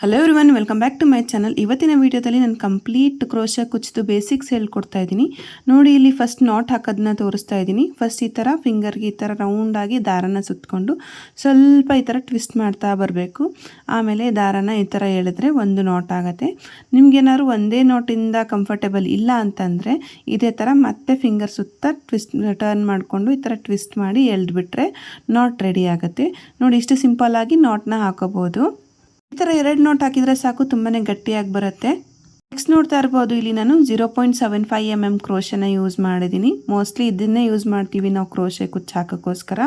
Hello everyone, welcome back to my channel. ಇವತ್ತಿನ ವಿಡಿಯೋದಲ್ಲಿ ನಾನು ಕಂಪ್ಲೀಟ್ ಕ್ರೋಶ ಕುಚ್ಚಿದು ಬೇಸಿಕ್ಸ್ ಹೇಳ್ಕೊಡ್ತಾ ಇದ್ದೀನಿ. ನೋಡಿ, ಇಲ್ಲಿ ಫಸ್ಟ್ ನಾಟ್ ಹಾಕೋದನ್ನ ತೋರಿಸ್ತಾ ಇದ್ದೀನಿ. ಫಸ್ಟ್ ಈ ಥರ ಫಿಂಗರ್ಗೆ ಈ ಥರ ರೌಂಡಾಗಿ ದಾರನ ಸುತ್ತಕೊಂಡು ಸ್ವಲ್ಪ ಈ ಥರ ಟ್ವಿಸ್ಟ್ ಮಾಡ್ತಾ ಬರಬೇಕು. ಆಮೇಲೆ ದಾರನ ಈ ಥರ ಎಳೆದ್ರೆ ಒಂದು ನಾಟ್ ಆಗುತ್ತೆ. ನಿಮ್ಗೇನಾದ್ರು ಒಂದೇ ನಾಟಿಂದ ಕಂಫರ್ಟೇಬಲ್ ಇಲ್ಲ ಅಂತಂದರೆ ಇದೇ ಥರ ಮತ್ತೆ ಫಿಂಗರ್ ಸುತ್ತ ಟರ್ನ್ ಮಾಡಿಕೊಂಡು ಈ ಥರ ಟ್ವಿಸ್ಟ್ ಮಾಡಿ ಎಳೆದ್ಬಿಟ್ರೆ ನಾಟ್ ರೆಡಿ ಆಗುತ್ತೆ. ನೋಡಿ, ಇಷ್ಟು ಸಿಂಪಲ್ಲಾಗಿ ನಾಟ್ನ ಹಾಕೋಬೋದು. ಈ ಥರ 2 ನಾಟ್ ಹಾಕಿದರೆ ಸಾಕು, ತುಂಬಾ ಗಟ್ಟಿಯಾಗಿ ಬರುತ್ತೆ. ನೆಕ್ಸ್ಟ್ ನೋಡ್ತಾ ಇರ್ಬೋದು, ಇಲ್ಲಿ ನಾನು 0.75 mm ಕ್ರೋಶನ ಯೂಸ್ ಮಾಡಿದ್ದೀನಿ. ಮೋಸ್ಟ್ಲಿ ಇದನ್ನೇ ಯೂಸ್ ಮಾಡ್ತೀವಿ ನಾವು ಕ್ರೋಶೆ ಕುಚ್ಚು ಹಾಕೋಕ್ಕೋಸ್ಕರ.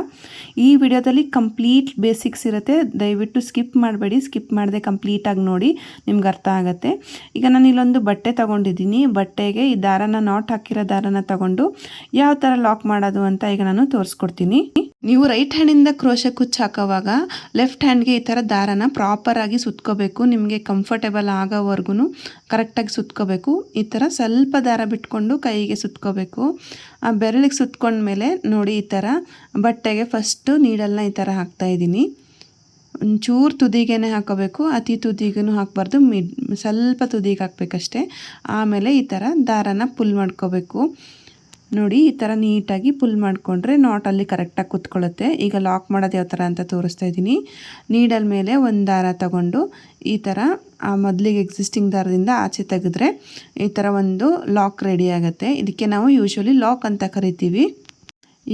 ಈ ವಿಡಿಯೋದಲ್ಲಿ ಕಂಪ್ಲೀಟ್ ಬೇಸಿಕ್ಸ್ ಇರುತ್ತೆ, ದಯವಿಟ್ಟು ಸ್ಕಿಪ್ ಮಾಡಬೇಡಿ. ಸ್ಕಿಪ್ ಮಾಡದೆ ಕಂಪ್ಲೀಟಾಗಿ ನೋಡಿ, ನಿಮ್ಗೆ ಅರ್ಥ ಆಗುತ್ತೆ. ಈಗ ನಾನು ಇಲ್ಲೊಂದು ಬಟ್ಟೆ ತೊಗೊಂಡಿದ್ದೀನಿ. ಬಟ್ಟೆಗೆ ಈ ದಾರನ ನಾಟ್ ಹಾಕಿರೋ ದಾರನ ತಗೊಂಡು ಯಾವ ಥರ ಲಾಕ್ ಮಾಡೋದು ಅಂತ ಈಗ ನಾನು ತೋರಿಸ್ಕೊಡ್ತೀನಿ. ನೀವು ರೈಟ್ ಹ್ಯಾಂಡಿಂದ ಕ್ರೋಶೆ ಕುಚ್ಚು ಹಾಕೋವಾಗ ಲೆಫ್ಟ್ ಹ್ಯಾಂಡ್ಗೆ ಈ ಥರ ದಾರನ ಪ್ರಾಪರಾಗಿ ಸುತ್ಕೋಬೇಕು. ನಿಮಗೆ ಕಂಫರ್ಟೇಬಲ್ ಆಗೋವರೆಗೂ ಕರೆಕ್ಟಾಗಿ ಸುತ್ಕೋಬೇಕು. ಈ ಥರ ಸ್ವಲ್ಪ ದಾರ ಬಿಟ್ಕೊಂಡು ಕೈಗೆ ಸುತ್ಕೋಬೇಕು. ಆ ಬೆರಳಿಗೆ ಸುತ್ಕೊಂಡ್ಮೇಲೆ ನೋಡಿ, ಈ ಥರ ಬಟ್ಟೆಗೆ ಫಸ್ಟು ನೀಡಲ್ನ ಈ ಥರ ಹಾಕ್ತಾಯಿದ್ದೀನಿ. ಒಂಚೂರು ತುದಿಗೇ ಹಾಕೋಬೇಕು, ಅತಿ ತುದಿಗೂ ಹಾಕಬಾರ್ದು, ಸ್ವಲ್ಪ ತುದಿಗೆ ಹಾಕಬೇಕಷ್ಟೆ. ಆಮೇಲೆ ಈ ಥರ ದಾರನ ಪುಲ್ ಮಾಡ್ಕೋಬೇಕು. ನೋಡಿ, ಈ ಥರ ನೀಟಾಗಿ ಪುಲ್ ಮಾಡಿಕೊಂಡ್ರೆ ನಾಟಲ್ಲಿ ಕರೆಕ್ಟಾಗಿ ಕೂತ್ಕೊಳ್ಳುತ್ತೆ. ಈಗ ಲಾಕ್ ಮಾಡೋದು ಯಾವ ಥರ ಅಂತ ತೋರಿಸ್ತಾ ಇದ್ದೀನಿ. ನೀಡಲ್ ಮೇಲೆ ಒಂದು ದಾರ ತಗೊಂಡು ಈ ಥರ ಮೊದಲಿಗೆ ಎಕ್ಸಿಸ್ಟಿಂಗ್ ದಾರದಿಂದ ಆಚೆ ತೆಗೆದ್ರೆ ಈ ಥರ ಒಂದು ಲಾಕ್ ರೆಡಿ ಆಗುತ್ತೆ. ಇದಕ್ಕೆ ನಾವು ಯೂಶ್ವಲಿ ಲಾಕ್ ಅಂತ ಕರಿತೀವಿ.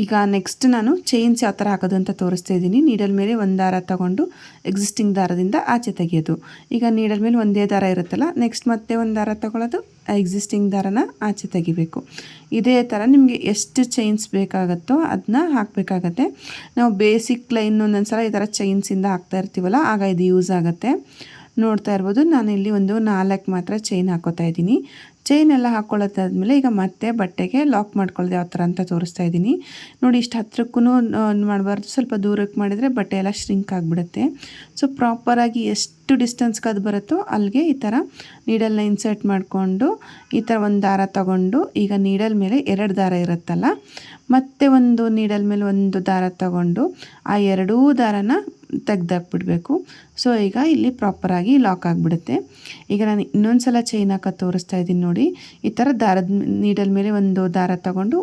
ಈಗ ನೆಕ್ಸ್ಟ್ ನಾನು ಚೈನ್ಸ್ ಯಾವ ಥರ ಹಾಕೋದು ಅಂತ ತೋರಿಸ್ತಾ ಇದ್ದೀನಿ. ನೀಡಲ್ ಮೇಲೆ ಒಂದು ದಾರ ತಗೊಂಡು ಎಕ್ಸಿಸ್ಟಿಂಗ್ ದಾರದಿಂದ ಆಚೆ ತೆಗೆಯೋದು. ಈಗ ನೀಡಲ್ ಮೇಲೆ ಒಂದೇ ದಾರ ಇರುತ್ತಲ್ಲ, ನೆಕ್ಸ್ಟ್ ಮತ್ತೆ ಒಂದು ದಾರ ತಗೊಳ್ಳೋದು, ಎಕ್ಸಿಸ್ಟಿಂಗ್ ದಾರನ ಆಚೆ ತೆಗಿಬೇಕು. ಇದೇ ಥರ ನಿಮಗೆ ಎಷ್ಟು ಚೈನ್ಸ್ ಬೇಕಾಗುತ್ತೋ ಅದನ್ನ ಹಾಕಬೇಕಾಗತ್ತೆ. ನಾವು ಬೇಸಿಕ್ ಲೈನ್ ಒಂದೊಂದ್ಸಲ ಈ ಥರ ಚೈನ್ಸಿಂದ ಹಾಕ್ತಾ ಇರ್ತೀವಲ್ಲ, ಆಗ ಇದು ಯೂಸ್ ಆಗುತ್ತೆ. ನೋಡ್ತಾ ಇರ್ಬೋದು, ನಾನಿಲ್ಲಿ ಒಂದು 4 ಮಾತ್ರ ಚೈನ್ ಹಾಕೋತಾ ಇದ್ದೀನಿ. ಚೈನ್ ಎಲ್ಲ ಹಾಕ್ಕೊಳ್ಳೋದಾದ್ಮೇಲೆ ಈಗ ಮತ್ತೆ ಬಟ್ಟೆಗೆ ಲಾಕ್ ಮಾಡ್ಕೊಳ್ಳೋದು ಯಾವ ಥರ ಅಂತ ತೋರಿಸ್ತಾ ಇದ್ದೀನಿ. ನೋಡಿ, ಇಷ್ಟು ಹತ್ರಕ್ಕೂ ಮಾಡಬಾರ್ದು, ಸ್ವಲ್ಪ ದೂರಕ್ಕೆ ಮಾಡಿದರೆ ಬಟ್ಟೆ ಎಲ್ಲ ಶ್ರಿಂಕ್ ಆಗಿಬಿಡುತ್ತೆ. ಸೊ ಪ್ರಾಪರಾಗಿ ಎಷ್ಟು ಡಿಸ್ಟೆನ್ಸ್ಗೆ ಅದು ಬರುತ್ತೋ ಅಲ್ಲಿಗೆ ಈ ಥರ ನೀಡಲ್ನ ಇನ್ಸರ್ಟ್ ಮಾಡಿಕೊಂಡು ಈ ಥರ ಒಂದು ದಾರ ತಗೊಂಡು, ಈಗ ನೀಡಲ್ ಮೇಲೆ 2 ದಾರ ಇರುತ್ತಲ್ಲ, ಮತ್ತೆ ಒಂದು ನೀಡಲ್ ಮೇಲೆ ಒಂದು ದಾರ ತಗೊಂಡು ಆ 2 ದಾರನ ತೆಗ್ದಾಕ್ಬಿಡ್ಬೇಕು. ಸೊ ಈಗ ಇಲ್ಲಿ ಪ್ರಾಪರಾಗಿ ಲಾಕ್ ಆಗಿಬಿಡುತ್ತೆ. ಈಗ ನಾನು ಇನ್ನೊಂದು ಸಲ ಚೈನ್ ಹಾಕೋದು ತೋರಿಸ್ತಾ ಇದ್ದೀನಿ. ನೋಡಿ, ಈ ಥರ ದಾರದ ನೀಡಲ್ ಮೇಲೆ ಒಂದು ದಾರ ತಗೊಂಡು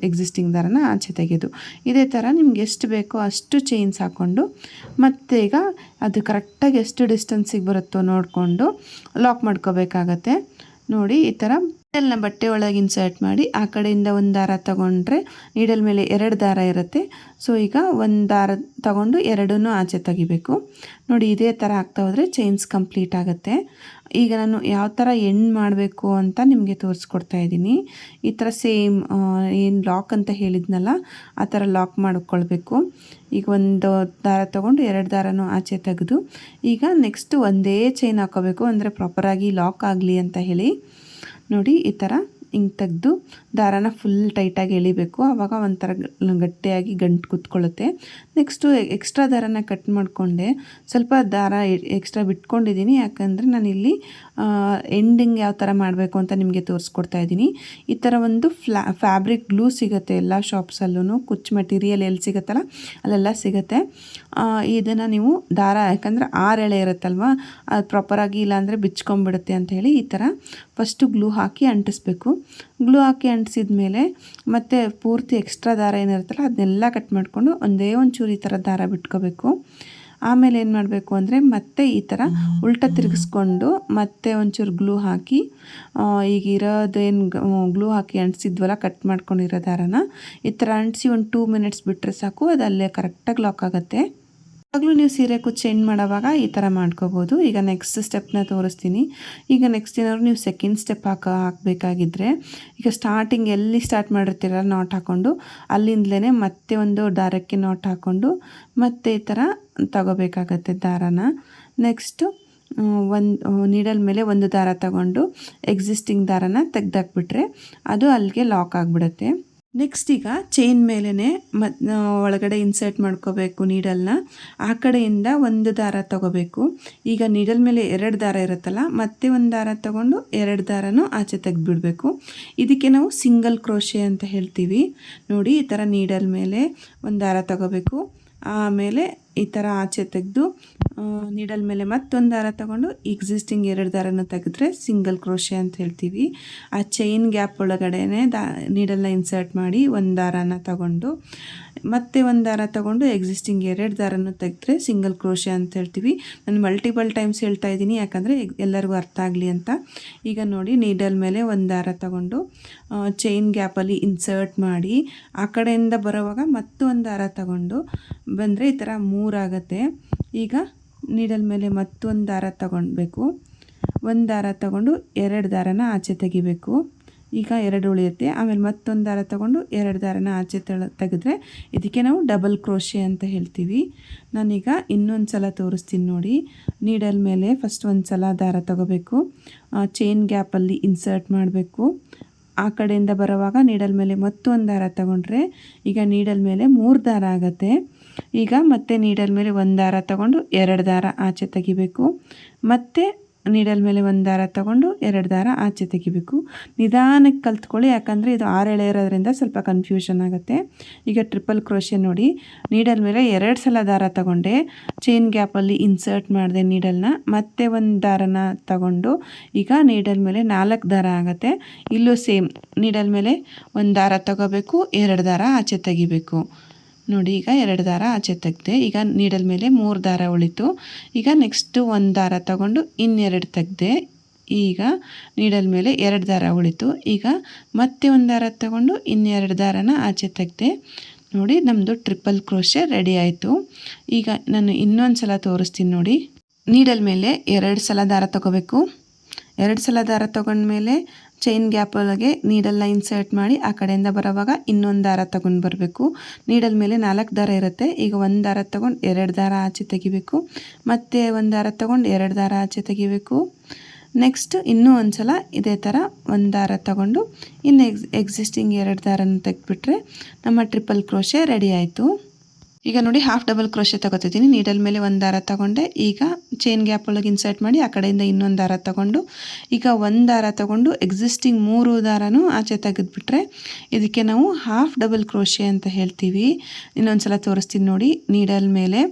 ಎಕ್ಸಿಸ್ಟಿಂಗ್ ದಾರನ ಆಚೆ ತೆಗೆಯೋದು. ಇದೇ ಥರ ನಿಮ್ಗೆ ಎಷ್ಟು ಬೇಕೋ ಅಷ್ಟು ಚೈನ್ಸ್ ಹಾಕ್ಕೊಂಡು ಮತ್ತೆ ಈಗ ಅದು ಕರೆಕ್ಟಾಗಿ ಎಷ್ಟು ಡಿಸ್ಟೆನ್ಸಿಗೆ ಬರುತ್ತೋ ನೋಡಿಕೊಂಡು ಲಾಕ್ ಮಾಡ್ಕೋಬೇಕಾಗತ್ತೆ. ನೋಡಿ, ಈ ಥರ ನೀಡಲ್ನ ಬಟ್ಟೆ ಒಳಗೆ ಇನ್ಸರ್ಟ್ ಮಾಡಿ ಆ ಕಡೆಯಿಂದ ಒಂದು ದಾರ ತಗೊಂಡ್ರೆ ನೀಡಲ್ ಮೇಲೆ 2 ದಾರ ಇರುತ್ತೆ. ಸೊ ಈಗ ಒಂದು ದಾರ ತಗೊಂಡು 2 ಆಚೆ ತೆಗಿಬೇಕು. ನೋಡಿ, ಇದೇ ಥರ ಆಗ್ತಾ ಹೋದರೆ ಚೈನ್ಸ್ ಕಂಪ್ಲೀಟ್ ಆಗುತ್ತೆ. ಈಗ ನಾನು ಯಾವ ಥರ ಎಂಡ್ ಮಾಡಬೇಕು ಅಂತ ನಿಮಗೆ ತೋರಿಸ್ಕೊಡ್ತಾ ಇದ್ದೀನಿ. ಈ ಥರ ಸೇಮ್ ಏನು ಲಾಕ್ ಅಂತ ಹೇಳಿದ್ನಲ್ಲ, ಆ ಥರ ಲಾಕ್ ಮಾಡ್ಕೊಳ್ಬೇಕು. ಈಗ ಒಂದು ದಾರ ತೊಗೊಂಡು 2 ದಾರನೂ ಆಚೆ ತೆಗೆದು ಈಗ ನೆಕ್ಸ್ಟ್ ಒಂದೇ ಚೈನ್ ಹಾಕೋಬೇಕು, ಅಂದರೆ ಪ್ರಾಪರಾಗಿ ಲಾಕ್ ಆಗಲಿ ಅಂತ ಹೇಳಿ. ನೋಡಿ, ಈ ಥರ ಹಿಂಗೆ ತೆಗೆದು ದಾರನ ಫುಲ್ ಟೈಟಾಗಿ ಎಳಿಬೇಕು. ಆವಾಗ ಒಂಥರ ಗಟ್ಟಿಯಾಗಿ ಗಂಟು ಕೂತ್ಕೊಳ್ಳುತ್ತೆ. ನೆಕ್ಸ್ಟು ಎಕ್ಸ್ಟ್ರಾ ದಾರನ ಕಟ್ ಮಾಡಿಕೊಂಡೆ ಸ್ವಲ್ಪ ದಾರ ಎಕ್ಸ್ಟ್ರಾ ಬಿಟ್ಕೊಂಡಿದ್ದೀನಿ, ಯಾಕಂದರೆ ನಾನಿಲ್ಲಿ ಎಂಡಿಂಗ್ ಯಾವ ಥರ ಮಾಡಬೇಕು ಅಂತ ನಿಮಗೆ ತೋರಿಸ್ಕೊಡ್ತಾ ಇದ್ದೀನಿ. ಈ ಥರ ಒಂದು ಫ್ಯಾಬ್ರಿಕ್ ಗ್ಲೂ ಸಿಗುತ್ತೆ ಎಲ್ಲ ಶಾಪ್ಸಲ್ಲೂ, ಕುಚ್ಚು ಮೆಟೀರಿಯಲ್ ಎಲ್ಲಿ ಸಿಗುತ್ತಲ್ಲ ಅಲ್ಲೆಲ್ಲ ಸಿಗುತ್ತೆ. ಇದನ್ನು ನೀವು ದಾರ, ಯಾಕಂದರೆ 6 ಎಳೆ ಇರುತ್ತಲ್ವ, ಅದು ಪ್ರಾಪರಾಗಿ ಇಲ್ಲಾಂದರೆ ಬಿಚ್ಕೊಂಡ್ಬಿಡುತ್ತೆ ಅಂತ ಹೇಳಿ ಈ ಥರ ಫಸ್ಟು ಗ್ಲೂ ಹಾಕಿ ಅಂಟಿಸ್ಬೇಕು. ಗ್ಲೂ ಹಾಕಿ ಅಂಟಿಸಿದ ಮೇಲೆ ಮತ್ತೆ ಪೂರ್ತಿ ಎಕ್ಸ್ಟ್ರಾ ದಾರ ಏನಿರುತ್ತಲ್ಲ ಅದನ್ನೆಲ್ಲ ಕಟ್ ಮಾಡಿಕೊಂಡು ಒಂದೇ ಒಂಚೂರು ಈ ಥರ ದಾರ ಬಿಟ್ಕೋಬೇಕು. ಆಮೇಲೆ ಏನು ಮಾಡಬೇಕು ಅಂದರೆ ಮತ್ತೆ ಈ ಥರ ಉಲ್ಟ ತಿರುಗಿಸ್ಕೊಂಡು ಮತ್ತೆ ಒಂಚೂರು ಗ್ಲೂ ಹಾಕಿ, ಈಗ ಇರೋದೇನು ಗ್ಲೂ ಹಾಕಿ ಅಂಟಿಸಿದ್ವಲ್ಲ ಕಟ್ ಮಾಡ್ಕೊಂಡಿರೋ ದಾರನ ಈ ಥರ ಅಂಟಿಸಿ ಒಂದು 2 ಮಿನಿಟ್ಸ್ ಬಿಟ್ಟರೆ ಸಾಕು, ಅದು ಅಲ್ಲೇ ಕರೆಕ್ಟಾಗಿ ಲಾಕ್ ಆಗುತ್ತೆ. ಆವಾಗಲೂ ನೀವು ಸೀರೆ ಕುಚ್ಚು ಎಂಡ್ ಮಾಡೋವಾಗ ಈ ಥರ ಮಾಡ್ಕೋಬೋದು. ಈಗ ನೆಕ್ಸ್ಟ್ ಸ್ಟೆಪ್ನ ತೋರಿಸ್ತೀನಿ. ಈಗ ನೆಕ್ಸ್ಟ್ ಏನಾದ್ರು ನೀವು ಸೆಕೆಂಡ್ ಸ್ಟೆಪ್ ಹಾಕಬೇಕಾಗಿದ್ದರೆ, ಈಗ ಸ್ಟಾರ್ಟಿಂಗ್ ಎಲ್ಲಿ ಸ್ಟಾರ್ಟ್ ಮಾಡಿರ್ತೀರ ನಾಟ್ ಹಾಕ್ಕೊಂಡು ಅಲ್ಲಿಂದಲೇ ಮತ್ತೆ ಒಂದು ದಾರಕ್ಕೆ ನಾಟ್ ಹಾಕ್ಕೊಂಡು ಮತ್ತೆ ಈ ಥರ ತಗೋಬೇಕಾಗತ್ತೆ ದಾರನ. ನೆಕ್ಸ್ಟು ಒಂದು ನೀಡಲ್ ಮೇಲೆ ಒಂದು ದಾರ ತಗೊಂಡು ಎಕ್ಸಿಸ್ಟಿಂಗ್ ದಾರನ ತೆಗ್ದಾಕ್ಬಿಟ್ರೆ ಅದು ಅಲ್ಲಿಗೆ ಲಾಕ್ ಆಗಿಬಿಡುತ್ತೆ. ನೆಕ್ಸ್ಟ್ ಈಗ ಚೈನ್ ಮೇಲೇ ಒಳಗಡೆ ಇನ್ಸರ್ಟ್ ಮಾಡ್ಕೋಬೇಕು ನೀಡಲ್ನ. ಆ ಕಡೆಯಿಂದ ಒಂದು ದಾರ ತಗೋಬೇಕು. ಈಗ ನೀಡಲ್ ಮೇಲೆ 2 ದಾರ ಇರುತ್ತಲ್ಲ, ಮತ್ತೆ ಒಂದು ದಾರ ತಗೊಂಡು 2 ದಾರನೂ ಆಚೆ ತೆಗೆದುಬಿಡಬೇಕು. ಇದಕ್ಕೆ ನಾವು ಸಿಂಗಲ್ ಕ್ರೋಶೆ ಅಂತ ಹೇಳ್ತೀವಿ. ನೋಡಿ, ಈ ಥರ ನೀಡಲ್ ಮೇಲೆ ಒಂದು ದಾರ ತಗೋಬೇಕು, ಆಮೇಲೆ ಈ ಥರ ಆಚೆ ತೆಗೆದು ನೀಡಲ್ ಮೇಲೆ ಮತ್ತೊಂದು ದಾರ ತಗೊಂಡು ಎಕ್ಸಿಸ್ಟಿಂಗ್ 2 ದಾರನ ತೆಗೆದ್ರೆ ಸಿಂಗಲ್ ಕ್ರೋಶೆ ಅಂತ ಹೇಳ್ತೀವಿ. ಆ ಚೈನ್ ಗ್ಯಾಪ್ ಒಳಗಡೆನೆ ನೀಡಲ್ನ ಇನ್ಸರ್ಟ್ ಮಾಡಿ ಒಂದು ದಾರನ ತಗೊಂಡು ಮತ್ತೆ ಒಂದು ದಾರ ತಗೊಂಡು ಎಕ್ಸಿಸ್ಟಿಂಗ್ 2 ದಾರನ ತೆಗೆದ್ರೆ ಸಿಂಗಲ್ ಕ್ರೋಶೆ ಅಂತ ಹೇಳ್ತೀವಿ. ನಾನು ಮಲ್ಟಿಪಲ್ ಟೈಮ್ಸ್ ಹೇಳ್ತಾ ಇದ್ದೀನಿ, ಯಾಕಂದರೆ ಎಲ್ಲರಿಗೂ ಅರ್ಥ ಆಗಲಿ ಅಂತ. ಈಗ ನೋಡಿ, ನೀಡಲ್ ಮೇಲೆ ಒಂದು ದಾರ ತಗೊಂಡು ಚೈನ್ ಗ್ಯಾಪಲ್ಲಿ ಇನ್ಸರ್ಟ್ ಮಾಡಿ ಆ ಕಡೆಯಿಂದ ಬರೋವಾಗ ಮತ್ತೊಂದು ದಾರ ತಗೊಂಡು ಬಂದರೆ ಈ ಥರ 3 ಆಗುತ್ತೆ. ಈಗ ನೀಡಲ್ ಮೇಲೆ ಮತ್ತೊಂದು ದಾರ ತಗೊಳ್ಬೇಕು. ಒಂದು ದಾರ ತಗೊಂಡು 2 ದಾರನ ಆಚೆ ತೆಗಿಬೇಕು. ಈಗ 2 ಉಳಿಯುತ್ತೆ. ಆಮೇಲೆ ಮತ್ತೊಂದು ದಾರ ತಗೊಂಡು 2 ದಾರನ ಆಚೆ ತೆಗೆದ್ರೆ ಇದಕ್ಕೆ ನಾವು ಡಬಲ್ ಕ್ರೋಶೆ ಅಂತ ಹೇಳ್ತೀವಿ. ನಾನೀಗ ಇನ್ನೊಂದು ಸಲ ತೋರಿಸ್ತೀನಿ ನೋಡಿ. ನೀಡಲ್ ಮೇಲೆ ಫಸ್ಟ್ ಒಂದು ಸಲ ದಾರ ತಗೋಬೇಕು, ಚೈನ್ ಗ್ಯಾಪಲ್ಲಿ ಇನ್ಸರ್ಟ್ ಮಾಡಬೇಕು. ಆ ಕಡೆಯಿಂದ ಬರೋವಾಗ ನೀಡಲ್ ಮೇಲೆ ಮತ್ತೊಂದು ದಾರ ತಗೊಂಡ್ರೆ ಈಗ ನೀಡಲ್ ಮೇಲೆ 3 ದಾರ ಆಗುತ್ತೆ. ಈಗ ಮತ್ತೆ ನೀಡಲ್ ಮೇಲೆ ಒಂದು ದಾರ ತಗೊಂಡು 2 ದಾರ ಆಚೆ ತೆಗಿಬೇಕು. ಮತ್ತೆ ನೀಡಲ್ ಮೇಲೆ ಒಂದು ದಾರ ತಗೊಂಡು 2 ದಾರ ಆಚೆ ತೆಗಿಬೇಕು. ನಿಧಾನಕ್ಕೆ ಕಲ್ತ್ಕೊಳ್ಳಿ, ಯಾಕಂದರೆ ಇದು 6 ಎಳೆ ಇರೋದ್ರಿಂದ ಸ್ವಲ್ಪ ಕನ್ಫ್ಯೂಷನ್ ಆಗುತ್ತೆ. ಈಗ ಟ್ರಿಪಲ್ ಕ್ರೋಶೆ ನೋಡಿ, ನೀಡಲ್ ಮೇಲೆ 2 ಸಲ ದಾರ ತಗೊಂಡೆ, ಚೈನ್ ಗ್ಯಾಪಲ್ಲಿ ಇನ್ಸರ್ಟ್ ಮಾಡಿದೆ ನೀಡಲ್ನ, ಮತ್ತೆ ಒಂದು ದಾರನ ತಗೊಂಡು ಈಗ ನೀಡಲ್ ಮೇಲೆ 4 ದಾರ ಆಗುತ್ತೆ. ಇಲ್ಲೂ ಸೇಮ್ ನೀಡಲ್ ಮೇಲೆ ಒಂದು ದಾರ ತಗೋಬೇಕು, 2 ದಾರ ಆಚೆ ತೆಗಿಬೇಕು. ನೋಡಿ, ಈಗ 2 ದಾರ ಆಚೆ ತೆಗೆದೆ. ಈಗ ನೀಡಲ್ ಮೇಲೆ 3 ದಾರ ಉಳಿತು. ಈಗ ನೆಕ್ಸ್ಟು ಒಂದು ದಾರ ತಗೊಂಡು ಇನ್ನೆರಡು ತೆಗೆದೆ. ಈಗ ನೀಡಲ್ ಮೇಲೆ 2 ದಾರ ಉಳಿತು. ಈಗ ಮತ್ತೆ ಒಂದು ದಾರ ತಗೊಂಡು ಇನ್ನೆರಡು ದಾರನ ಆಚೆ ತೆಗೆದೆ. ನೋಡಿ, ನಮ್ಮದು ಟ್ರಿಪಲ್ ಕ್ರೋಶೆ ರೆಡಿ ಆಯಿತು. ಈಗ ನಾನು ಇನ್ನೊಂದು ಸಲ ತೋರಿಸ್ತೀನಿ ನೋಡಿ. ನೀಡಲ್ ಮೇಲೆ 2 ಸಲ ದಾರ ತಗೋಬೇಕು. 2 ಸಲ ದಾರ ತಗೊಂಡ್ಮೇಲೆ ಚೈನ್ ಗ್ಯಾಪ್ ಒಳಗೆ ನೀಡಲ್ನ ಇನ್ಸರ್ಟ್ ಮಾಡಿ ಆ ಕಡೆಯಿಂದ ಬರೋವಾಗ ಇನ್ನೊಂದು ದಾರ ತಗೊಂಡು ಬರಬೇಕು. ನೀಡಲ್ ಮೇಲೆ 4 ದಾರ ಇರುತ್ತೆ. ಈಗ ಒಂದು ದಾರ ತಗೊಂಡು 2 ದಾರ ಆಚೆ ತೆಗಿಬೇಕು. ಮತ್ತೆ ಒಂದು ದಾರ ತಗೊಂಡು 2 ದಾರ ಆಚೆ ತೆಗಿಬೇಕು. ನೆಕ್ಸ್ಟ್ ಇನ್ನೂ ಒಂದು ಸಲ ಇದೇ ಥರ ಒಂದು ದಾರ ತಗೊಂಡು ಇನ್ನು ಎಕ್ಸಿಸ್ಟಿಂಗ್ 2 ದಾರನ ತೆಗೆದ್ಬಿಟ್ರೆ ನಮ್ಮ ಟ್ರಿಪಲ್ ಕ್ರೋಶೆ ರೆಡಿ ಆಯಿತು. ಈಗ ನೋಡಿ, ಹಾಫ್ ಡಬಲ್ ಕ್ರೋಶೆ ತಗೋತಿದ್ದೀನಿ. ನೀಡಲ್ ಮೇಲೆ ಒಂದು ದಾರ ತಗೊಂಡೆ. ಈಗ ಚೈನ್ ಗ್ಯಾಪ್ ಒಳಗೆ ಇನ್ಸರ್ಟ್ ಮಾಡಿ ಆ ಕಡೆಯಿಂದ ಇನ್ನೊಂದು ದಾರ ತಗೊಂಡು ಈಗ ಒಂದು ದಾರ ತಗೊಂಡು ಎಕ್ಸಿಸ್ಟಿಂಗ್ 3 ದಾರನೂ ಆಚೆ ತೆಗೆದುಬಿಟ್ರೆ ಇದಕ್ಕೆ ನಾವು ಹಾಫ್ ಡಬಲ್ ಕ್ರೋಶೆ ಅಂತ ಹೇಳ್ತೀವಿ. ಇನ್ನೊಂದು ಸಲ ತೋರಿಸ್ತೀನಿ ನೋಡಿ. ನೀಡಲ್ ಮೇಲೆ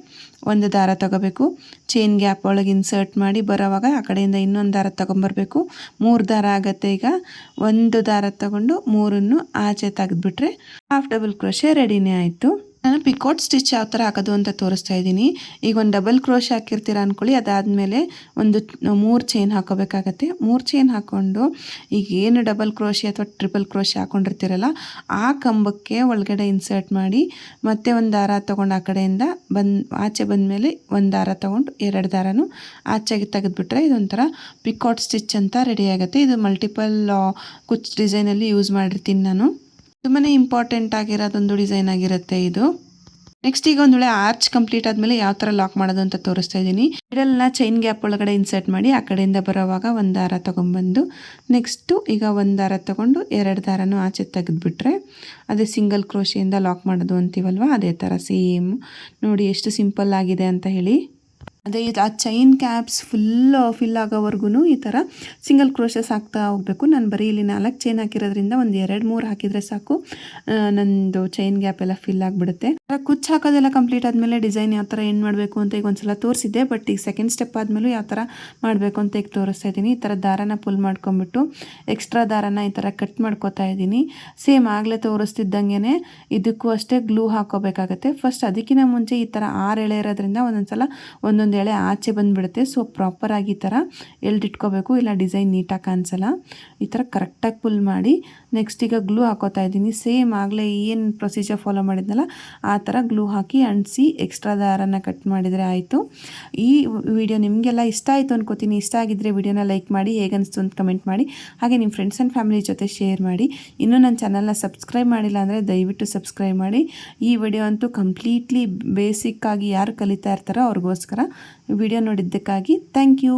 ಒಂದು ದಾರ ತಗೋಬೇಕು, ಚೈನ್ ಗ್ಯಾಪ್ ಒಳಗೆ ಇನ್ಸರ್ಟ್ ಮಾಡಿ ಬರೋವಾಗ ಆ ಕಡೆಯಿಂದ ಇನ್ನೊಂದು ದಾರ ತೊಗೊಂಬರ್ಬೇಕು. 3 ದಾರ ಆಗುತ್ತೆ. ಈಗ ಒಂದು ದಾರ ತಗೊಂಡು 3 ಆಚೆ ತೆಗೆದುಬಿಟ್ರೆ ಹಾಫ್ ಡಬಲ್ ಕ್ರೋಶೆ ರೆಡಿನೇ ಆಯಿತು. ನಾನು ಪಿಕೋಟ್ ಸ್ಟಿಚ್ ಯಾವ ಥರ ಹಾಕೋದು ಅಂತ ತೋರಿಸ್ತಾ ಇದ್ದೀನಿ. ಈಗ ಒಂದು ಡಬಲ್ ಕ್ರೋಶೆ ಹಾಕಿರ್ತೀರ ಅಂದ್ಕೊಳ್ಳಿ. ಅದಾದಮೇಲೆ ಒಂದು 3 ಚೈನ್ ಹಾಕೋಬೇಕಾಗತ್ತೆ. 3 ಚೈನ್ ಹಾಕ್ಕೊಂಡು ಈಗ ಏನು ಡಬಲ್ ಕ್ರೋಶೆ ಅಥವಾ ಟ್ರಿಪಲ್ ಕ್ರೋಶೆ ಹಾಕ್ಕೊಂಡಿರ್ತೀರಲ್ಲ ಆ ಕಂಬಕ್ಕೆ ಒಳಗಡೆ ಇನ್ಸರ್ಟ್ ಮಾಡಿ ಮತ್ತೆ ಒಂದು ದಾರ ತೊಗೊಂಡು ಆ ಕಡೆಯಿಂದ ಆಚೆ ಬಂದಮೇಲೆ ಒಂದು ದಾರ ತೊಗೊಂಡು 2 ದಾರನೂ ಆಚೆಗೆ ತೆಗೆದುಬಿಟ್ರೆ ಇದೊಂಥರ ಪಿಕೋಟ್ ಸ್ಟಿಚ್ ಅಂತ ರೆಡಿ ಆಗುತ್ತೆ. ಇದು ಮಲ್ಟಿಪಲ್ ಕುಚ್ ಡಿಸೈನಲ್ಲಿ ಯೂಸ್ ಮಾಡಿರ್ತೀನಿ ನಾನು. ತುಂಬಾ ಇಂಪಾರ್ಟೆಂಟ್ ಆಗಿರೋದೊಂದು ಡಿಸೈನ್ ಆಗಿರುತ್ತೆ ಇದು. ನೆಕ್ಸ್ಟ್ ಈಗ ಒಂದು ವೇಳೆ ಆರ್ಚ್ ಕಂಪ್ಲೀಟ್ ಆದಮೇಲೆ ಯಾವ ಥರ ಲಾಕ್ ಮಾಡೋದು ಅಂತ ತೋರಿಸ್ತಾ ಇದ್ದೀನಿ. ಮಿಡಲ್ನ ಚೈನ್ ಗ್ಯಾಪ್ ಒಳಗಡೆ ಇನ್ಸರ್ಟ್ ಮಾಡಿ ಆ ಕಡೆಯಿಂದ ಬರೋವಾಗ ಒಂದು ದಾರ ತೊಗೊಂಬಂದು ನೆಕ್ಸ್ಟು ಈಗ ಒಂದು ದಾರ ತೊಗೊಂಡು 2 ದಾರನೂ ಆಚೆ ತೆಗೆದುಬಿಟ್ರೆ ಅದೇ ಸಿಂಗಲ್ ಕ್ರೋಶೆಯಿಂದ ಲಾಕ್ ಮಾಡೋದು ಅಂತೀವಲ್ವ, ಅದೇ ಥರ ಸೇಮ್. ನೋಡಿ ಎಷ್ಟು ಸಿಂಪಲ್ ಆಗಿದೆ ಅಂತ ಹೇಳಿ. ಅದೇ ಆ ಚೈನ್ ಕ್ಯಾಪ್ಸ್ ಫಿಲ್ ಆಗೋವರೆಗೂ ಈ ಥರ ಸಿಂಗಲ್ ಕ್ರೋಶಸ್ ಹಾಕ್ತಾ ಹೋಗಬೇಕು. ನಾನು ಬರೀ ಇಲ್ಲಿ 4 ಚೈನ್ ಹಾಕಿರೋದ್ರಿಂದ ಒಂದು 2-3 ಹಾಕಿದರೆ ಸಾಕು, ನಂದು ಚೈನ್ ಗ್ಯಾಪ್ ಎಲ್ಲ ಫಿಲ್ ಆಗಿಬಿಡುತ್ತೆ. ಕುಚ್ಚು ಹಾಕೋದೆಲ್ಲ ಕಂಪ್ಲೀಟ್ ಆದಮೇಲೆ ಡಿಸೈನ್ ಯಾವ ಥರ ಏನು ಮಾಡಬೇಕು ಅಂತ ಈಗ ಒಂದು ಸಲ ತೋರಿಸಿದ್ದೆ. ಬಟ್ ಈಗ ಸೆಕೆಂಡ್ ಸ್ಟೆಪ್ ಆದಮೇಲೂ ಯಾವ ಥರ ಮಾಡಬೇಕು ಅಂತ ಈಗ ತೋರಿಸ್ತಾ ಇದ್ದೀನಿ. ಈ ಥರ ದಾರನ ಪುಲ್ ಮಾಡ್ಕೊಂಬಿಟ್ಟು ಎಕ್ಸ್ಟ್ರಾ ದಾರನ ಈ ಥರ ಕಟ್ ಮಾಡ್ಕೋತಾ ಇದ್ದೀನಿ. ಸೇಮ್ ಆಗಲೇ ತೋರಿಸ್ತಿದ್ದಂಗೆ ಇದಕ್ಕೂ ಅಷ್ಟೇ ಗ್ಲೂ ಹಾಕೋಬೇಕಾಗತ್ತೆ. ಫಸ್ಟ್ ಅದಕ್ಕಿಂತ ಮುಂಚೆ ಈ ಥರ 6 ಎಳೆ ಇರೋದ್ರಿಂದ ಒಂದೊಂದು ಸಲ ಒಂದೊಂದು ಎಳೆ ಆಚೆ ಬಂದುಬಿಡುತ್ತೆ. ಸೊ ಪ್ರಾಪರಾಗಿ ಈ ಥರ ಎಳ್ದಿಟ್ಕೋಬೇಕು, ಇಲ್ಲ ಡಿಸೈನ್ ನೀಟಾಗಿ ಕಾಣಿಸಲ್ಲ. ಈ ಥರ ಕರೆಕ್ಟಾಗಿ ಪುಲ್ ಮಾಡಿ ನೆಕ್ಸ್ಟ್ ಈಗ ಗ್ಲೂ ಹಾಕೋತಾ ಇದ್ದೀನಿ. ಸೇಮ್ ಆಗಲೇ ಏನು ಪ್ರೊಸೀಜರ್ ಫಾಲೋ ಮಾಡಿದ್ನಲ್ಲ ಆ ಥರ ಗ್ಲೂ ಹಾಕಿ ಅಂಟಿಸಿ ಎಕ್ಸ್ಟ್ರಾ ದಾರನ ಕಟ್ ಮಾಡಿದರೆ ಆಯಿತು. ಈ ವಿಡಿಯೋ ನಿಮಗೆಲ್ಲ ಇಷ್ಟ ಆಯಿತು ಅನ್ಕೋತೀನಿ. ಇಷ್ಟ ಆಗಿದ್ದರೆ ವಿಡಿಯೋನ ಲೈಕ್ ಮಾಡಿ, ಹೇಗನ್ನಿಸ್ತು ಅಂತ ಕಮೆಂಟ್ ಮಾಡಿ, ಹಾಗೆ ನಿಮ್ಮ ಫ್ರೆಂಡ್ಸ್ ಆ್ಯಂಡ್ ಫ್ಯಾಮಿಲಿ ಜೊತೆ ಶೇರ್ ಮಾಡಿ. ಇನ್ನೂ ನನ್ನ ಚಾನಲ್ನ ಸಬ್ಸ್ಕ್ರೈಬ್ ಮಾಡಿಲ್ಲ ಅಂದರೆ ದಯವಿಟ್ಟು ಸಬ್ಸ್ಕ್ರೈಬ್ ಮಾಡಿ. ಈ ವಿಡಿಯೋ ಅಂತೂ ಕಂಪ್ಲೀಟ್ಲಿ ಬೇಸಿಕ್ಕಾಗಿ ಯಾರು ಕಲಿತಾ ಇರ್ತಾರೋ ಅವ್ರಿಗೋಸ್ಕರ. ವಿಡಿಯೋ ನೋಡಿದ್ದಕ್ಕಾಗಿ ಥ್ಯಾಂಕ್ ಯು.